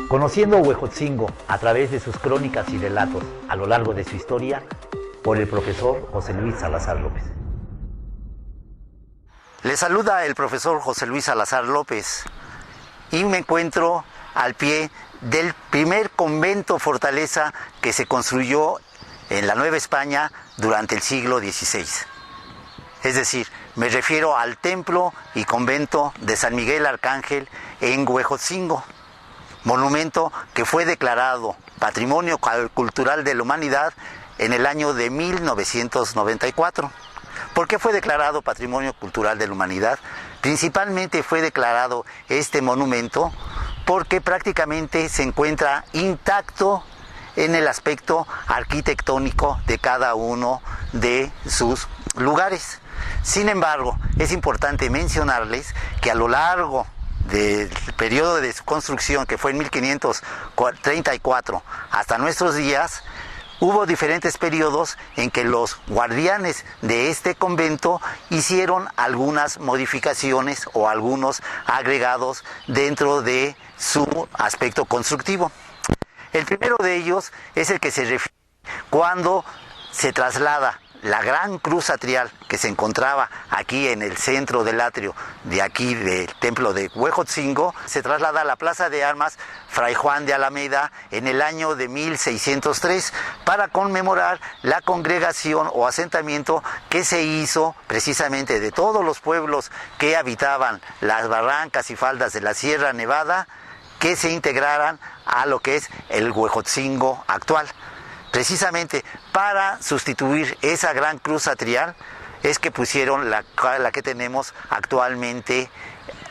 Conociendo a Huejotzingo a través de sus crónicas y relatos a lo largo de su historia, por el profesor José Luis Salazar López. Le saluda el profesor José Luis Salazar López y me encuentro al pie del primer convento fortaleza que se construyó en la Nueva España durante el siglo XVI. Es decir, me refiero al templo y convento de San Miguel Arcángel en Huejotzingo, monumento que fue declarado Patrimonio Cultural de la Humanidad en el año de 1994. ¿Por qué fue declarado Patrimonio Cultural de la Humanidad? Principalmente fue declarado este monumento porque prácticamente se encuentra intacto en el aspecto arquitectónico de cada uno de sus lugares. Sin embargo, es importante mencionarles que a lo largo del periodo de su construcción, que fue en 1534 hasta nuestros días, hubo diferentes periodos en que los guardianes de este convento hicieron algunas modificaciones o algunos agregados dentro de su aspecto constructivo. El primero de ellos es el que se refiere cuando se traslada la gran cruz atrial que se encontraba aquí en el centro del atrio de aquí del templo de Huejotzingo, se traslada a la Plaza de Armas Fray Juan de Alameda en el año de 1603 para conmemorar la congregación o asentamiento que se hizo precisamente de todos los pueblos que habitaban las barrancas y faldas de la Sierra Nevada, que se integraran a lo que es el Huejotzingo actual. Precisamente para sustituir esa gran cruz atrial es que pusieron la que tenemos actualmente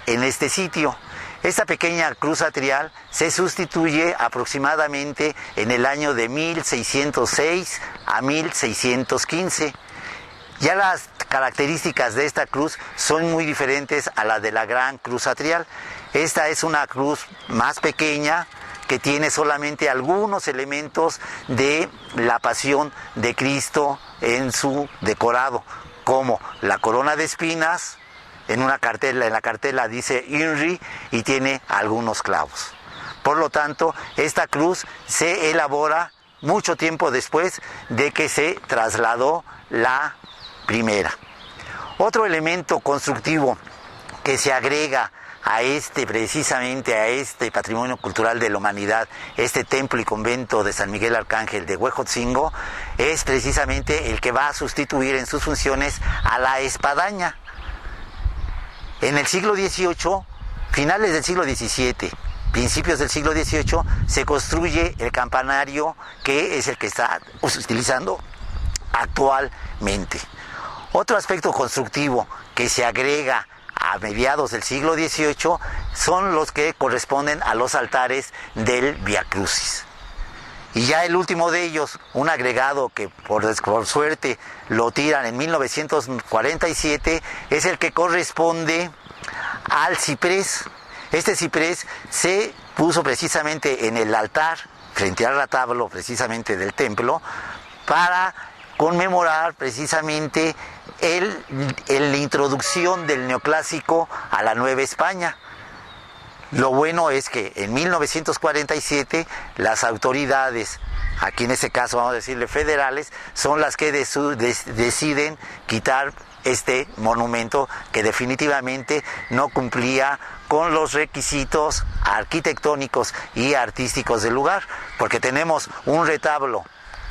en este sitio. Esta pequeña cruz atrial se sustituye aproximadamente en el año de 1606 a 1615. Ya las características de esta cruz son muy diferentes a la de la gran cruz atrial. Esta es una cruz más pequeña, que tiene solamente algunos elementos de la pasión de Cristo en su decorado, como la corona de espinas, en la cartela dice INRI y tiene algunos clavos. Por lo tanto, esta cruz se elabora mucho tiempo después de que se trasladó la primera. Otro elemento constructivo que se agrega precisamente a este Patrimonio Cultural de la Humanidad, este templo y convento de San Miguel Arcángel de Huejotzingo, es precisamente el que va a sustituir en sus funciones a la espadaña. En el siglo XVIII, finales del siglo XVII, principios del siglo XVIII, se construye el campanario que es el que está utilizando actualmente. Otro aspecto constructivo que se agrega a mediados del siglo XVIII son los que corresponden a los altares del Vía Crucis. Y ya el último de ellos, un agregado que por suerte lo tiran en 1947, es el que corresponde al ciprés. Este ciprés se puso precisamente en el altar, frente al retablo precisamente del templo, para conmemorar precisamente la introducción del neoclásico a la Nueva España. Lo bueno es que en 1947 las autoridades, aquí en este caso vamos a decirle federales, son las que deciden quitar este monumento que definitivamente no cumplía con los requisitos arquitectónicos y artísticos del lugar, porque tenemos un retablo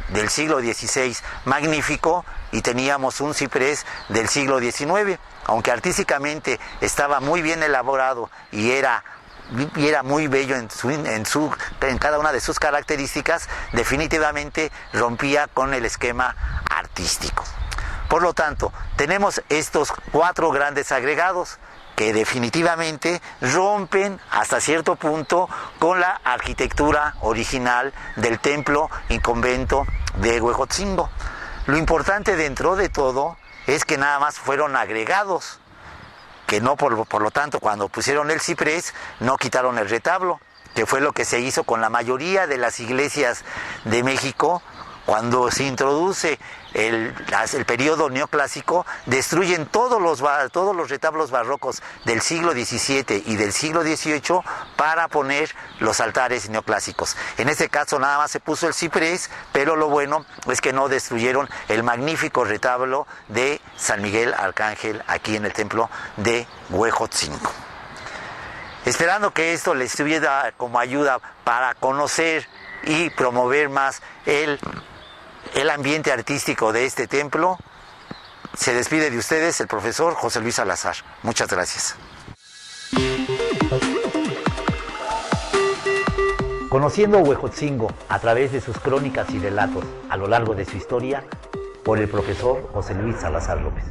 del siglo XVI magnífico y teníamos un ciprés del siglo XIX, aunque artísticamente estaba muy bien elaborado y era muy bello en cada una de sus características, definitivamente rompía con el esquema artístico. Por lo tanto, tenemos estos 4 grandes agregados que definitivamente rompen hasta cierto punto con la arquitectura original del templo y convento de Huejotzingo. Lo importante dentro de todo es que nada más fueron agregados, que no por lo tanto cuando pusieron el ciprés no quitaron el retablo, que fue lo que se hizo con la mayoría de las iglesias de México. Cuando se introduce el periodo neoclásico, destruyen todos los retablos barrocos del siglo XVII y del siglo XVIII para poner los altares neoclásicos. En este caso nada más se puso el ciprés, pero lo bueno es que no destruyeron el magnífico retablo de San Miguel Arcángel aquí en el templo de Huejotzingo. Esperando que esto les sirva como ayuda para conocer y promover más el ambiente artístico de este templo, se despide de ustedes el profesor José Luis Salazar. Muchas gracias. Conociendo Huejotzingo a través de sus crónicas y relatos a lo largo de su historia, por el profesor José Luis Salazar López.